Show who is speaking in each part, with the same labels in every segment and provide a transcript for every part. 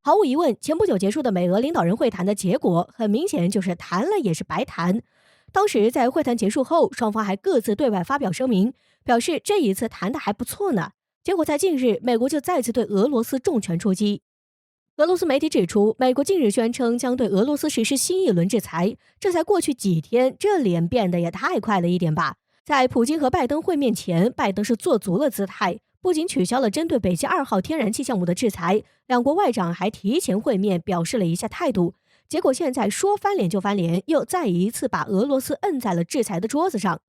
Speaker 1: 毫无疑问，前不久结束的美俄领导人会谈的结果，很明显就是谈了也是白谈。当时在会谈结束后，双方还各自对外发表声明，表示这一次谈得还不错呢。结果在近日，美国就再次对俄罗斯重拳出击。俄罗斯媒体指出，美国近日宣称将对俄罗斯实施新一轮制裁，这才过去几天，这脸变得也太快了一点吧。在普京和拜登会面前，拜登是做足了姿态，不仅取消了针对北溪2号天然气项目的制裁，两国外长还提前会面表示了一下态度。结果现在说翻脸就翻脸，又再一次把俄罗斯摁在了制裁的桌子上。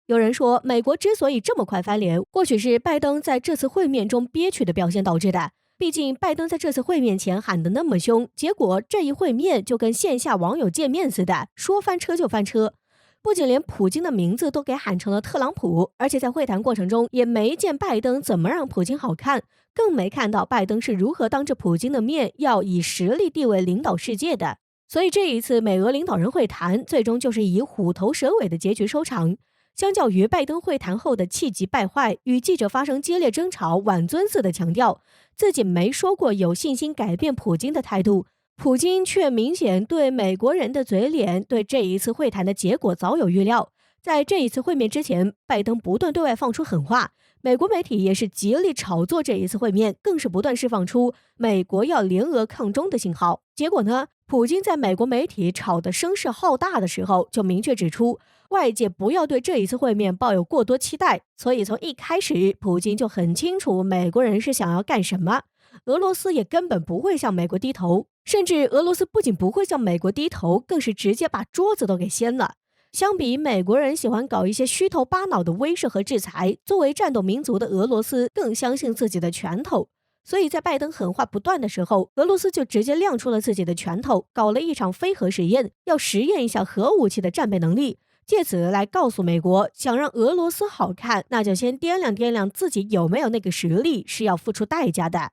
Speaker 1: 有人说，美国之所以这么快翻脸，或许是拜登在这次会面中憋屈的表现导致的。毕竟拜登在这次会面前喊得那么凶，结果这一会面就跟线下网友见面似的，说翻车就翻车。不仅连普京的名字都给喊成了特朗普，而且在会谈过程中也没见拜登怎么让普京好看，更没看到拜登是如何当着普京的面要以实力地位领导世界的。所以这一次美俄领导人会谈最终就是以虎头蛇尾的结局收场。相较于拜登会谈后的气急败坏，与记者发生激烈争吵，挽尊似的强调自己没说过有信心改变普京的态度，普京却明显对美国人的嘴脸，对这一次会谈的结果早有预料。在这一次会面之前，拜登不断对外放出狠话，美国媒体也是极力炒作这一次会面，更是不断释放出美国要联俄抗中的信号。结果呢，普京在美国媒体炒得声势浩大的时候，就明确指出外界不要对这一次会面抱有过多期待，所以从一开始，普京就很清楚美国人是想要干什么，俄罗斯也根本不会向美国低头，甚至俄罗斯不仅不会向美国低头，更是直接把桌子都给掀了。相比美国人喜欢搞一些虚头巴脑的威慑和制裁，作为战斗民族的俄罗斯更相信自己的拳头。所以在拜登狠话不断的时候，俄罗斯就直接亮出了自己的拳头，搞了一场非核实验，要实验一下核武器的战备能力，借此来告诉美国，想让俄罗斯好看，那就先掂量掂量自己有没有那个实力，是要付出代价的。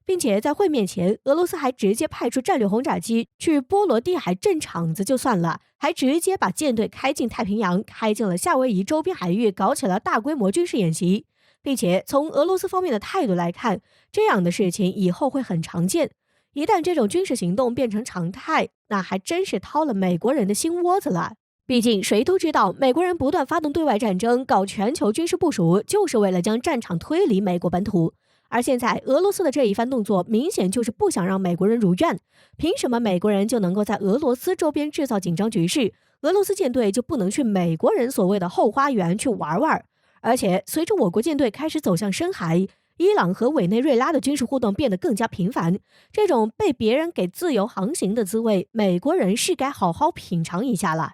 Speaker 1: 并且在会面前，俄罗斯还直接派出战略轰炸机去波罗的海镇场子就算了，还直接把舰队开进太平洋，开进了夏威夷周边海域，搞起了大规模军事演习。并且从俄罗斯方面的态度来看，这样的事情以后会很常见。一旦这种军事行动变成常态，那还真是掏了美国人的心窝子了。毕竟谁都知道，美国人不断发动对外战争，搞全球军事部署，就是为了将战场推离美国本土。而现在俄罗斯的这一番动作，明显就是不想让美国人如愿。凭什么美国人就能够在俄罗斯周边制造紧张局势，俄罗斯舰队就不能去美国人所谓的后花园去玩玩？而且随着我国舰队开始走向深海，伊朗和委内瑞拉的军事互动变得更加频繁，这种被别人给自由航行的滋味，美国人是该好好品尝一下了。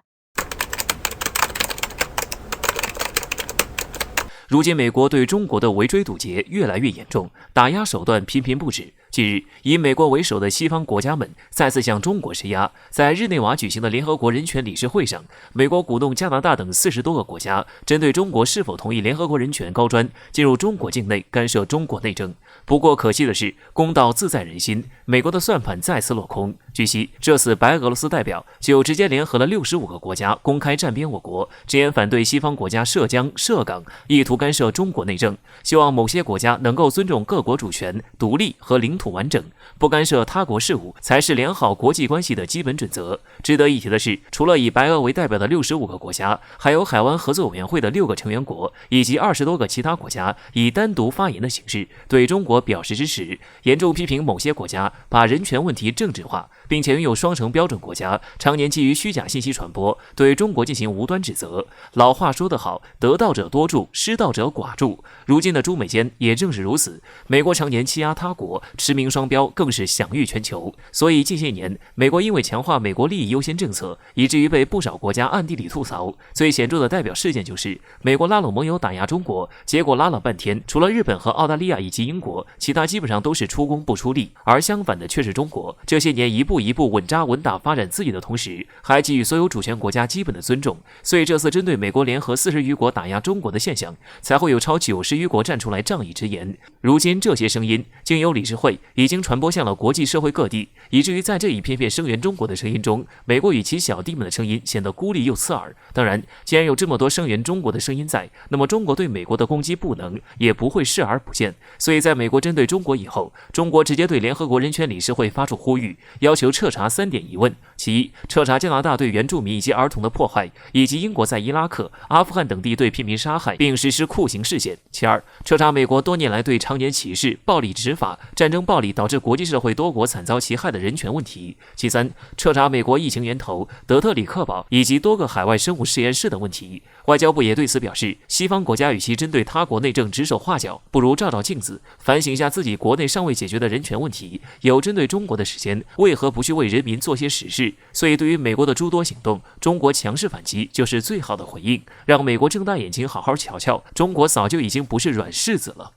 Speaker 2: 如今美国对中国的围追堵截越来越严重，打压手段频频不止。近日，以美国为首的西方国家们再次向中国施压。在日内瓦举行的联合国人权理事会上，美国鼓动加拿大等40多个国家针对中国是否同意联合国人权高专进入中国境内干涉中国内政。不过可惜的是，公道自在人心，美国的算盘再次落空。据悉，这次白俄罗斯代表就直接联合了65个国家公开站边我国，直言反对西方国家涉疆涉港，意图干涉中国内政，希望某些国家能够尊重各国主权、独立和领土完整，不干涉他国事务才是良好国际关系的基本准则。值得一提的是，除了以白俄为代表的65个国家，还有海湾合作委员会的6个成员国，以及20多个其他国家以单独发言的形式对中国表示支持，严重批评某些国家把人权问题政治化，并且拥有双重标准国家常年基于虚假信息传播，对中国进行无端指责。老话说得好，得道者多助，失道者寡助。如今的中美间也正是如此，美国常年欺压他国，驰名双标，更是享誉全球。所以近些年，美国因为强化美国利益优先政策，以至于被不少国家暗地里吐槽。最显著的代表事件就是美国拉拢盟友打压中国，结果拉了半天，除了日本和澳大利亚以及英国，其他基本上都是出工不出力，而相反的却是中国。这些年一步一步稳扎稳打发展自己的同时，还给予所有主权国家基本的尊重。所以这次针对美国联合40余国打压中国的现象，才会有超90余国站出来仗义直言。如今这些声音经由理事会已经传播向了国际社会各地，以至于在这一片片声援中国的声音中，美国与其小弟们的声音显得孤立又刺耳。当然，既然有这么多声援中国的声音在，那么中国对美国的攻击不能也不会视而不见。所以在美国针对中国以后，中国直接对联合国人权理事会发出呼吁，要求彻查3点疑问：其一，彻查加拿大对原住民以及儿童的迫害，以及英国在伊拉克、阿富汗等地对平民杀害并实施酷刑事件；其二，彻查美国多年来对常年歧视、暴力执法、战争暴力导致国际社会多国惨遭其害的人权问题；其三，彻查美国疫情源头德特里克堡以及多个海外生物实验室的问题。外交部也对此表示，西方国家与其针对他国内政指手画脚，不如照照镜子，反省一下自己国内尚未解决的人权问题。有针对中国的时间，为何不去为人民做些实事？所以对于美国的诸多行动，中国强势反击就是最好的回应，让美国睁大眼睛好好瞧瞧，中国早就已经不是软柿子了。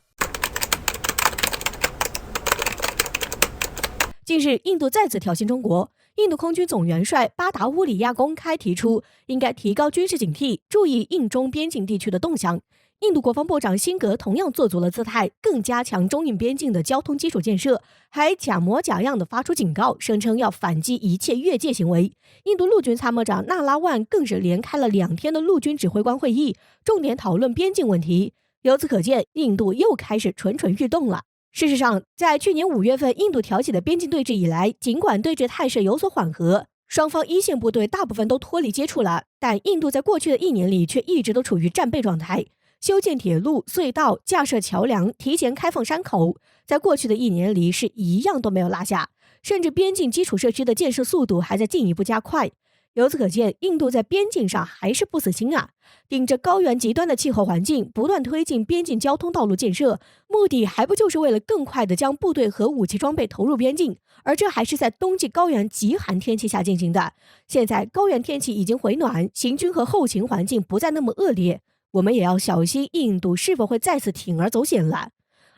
Speaker 1: 近日，印度再次挑衅中国。印度空军总元帅巴达乌里亚公开提出，应该提高军事警惕，注意印中边境地区的动向。印度国防部长辛格同样做足了姿态，更加强中印边境的交通基础建设，还假模假样的发出警告，声称要反击一切越界行为。印度陆军参谋长纳拉万更是连开了2天的陆军指挥官会议，重点讨论边境问题。由此可见，印度又开始蠢蠢欲动了。事实上，在去年5月份印度挑起的边境对峙以来，尽管对峙态势有所缓和，双方一线部队大部分都脱离接触了，但印度在过去的1年里却一直都处于战备状态。修建铁路、隧道、架设桥梁、提前开放山口，在过去的1年里是一样都没有落下，甚至边境基础设施的建设速度还在进一步加快。由此可见，印度在边境上还是不死心啊！顶着高原极端的气候环境，不断推进边境交通道路建设，目的还不就是为了更快地将部队和武器装备投入边境？而这还是在冬季高原极寒天气下进行的。现在高原天气已经回暖，行军和后勤环境不再那么恶劣，我们也要小心印度是否会再次铤而走险了。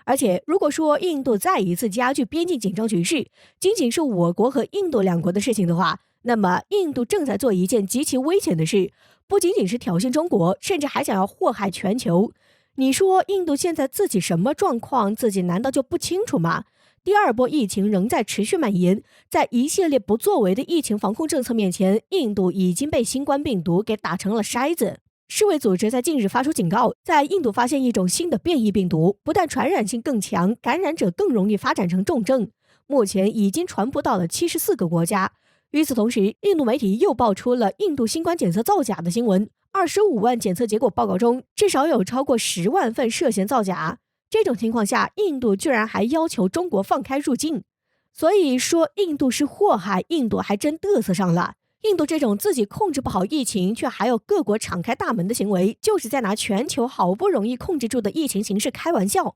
Speaker 1: 而且，如果说印度再一次加剧边境紧张局势，仅仅是我国和印度2国的事情的话，那么印度正在做一件极其危险的事，不仅仅是挑衅中国，甚至还想要祸害全球。你说印度现在自己什么状况，自己难道就不清楚吗？第2波疫情仍在持续蔓延，在一系列不作为的疫情防控政策面前，印度已经被新冠病毒给打成了筛子。世卫组织在近日发出警告，在印度发现一种新的变异病毒，不但传染性更强，感染者更容易发展成重症，目前已经传播到了74个国家。与此同时，印度媒体又爆出了印度新冠检测造假的新闻，25万检测结果报告中，至少有超过10万份涉嫌造假。这种情况下，印度居然还要求中国放开入境，所以说印度是祸害，印度还真嘚瑟上了。印度这种自己控制不好疫情，却还有各国敞开大门的行为，就是在拿全球好不容易控制住的疫情形势开玩笑。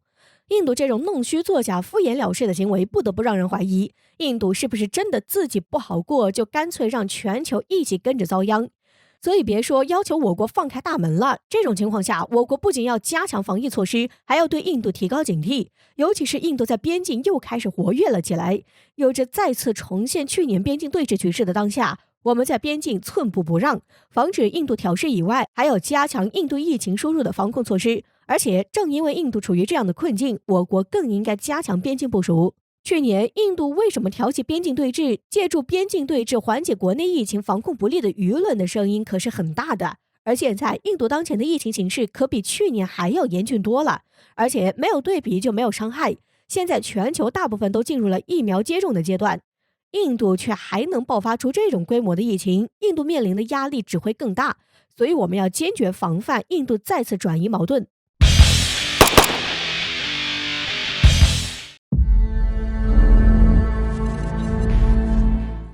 Speaker 1: 印度这种弄虚作假、敷衍了事的行为，不得不让人怀疑，印度是不是真的自己不好过，就干脆让全球一起跟着遭殃。所以别说要求我国放开大门了，这种情况下，我国不仅要加强防疫措施，还要对印度提高警惕。尤其是印度在边境又开始活跃了起来，有着再次重现去年边境对峙局势的当下，我们在边境寸步不让，防止印度挑事以外，还要加强印度疫情输入的防控措施。而且正因为印度处于这样的困境，我国更应该加强边境部署。去年印度为什么挑起边境对峙，借助边境对峙缓解国内疫情防控不力的舆论的声音可是很大的。而现在印度当前的疫情形势可比去年还要严峻多了，而且没有对比就没有伤害。现在全球大部分都进入了疫苗接种的阶段，印度却还能爆发出这种规模的疫情，印度面临的压力只会更大。所以我们要坚决防范印度再次转移矛盾，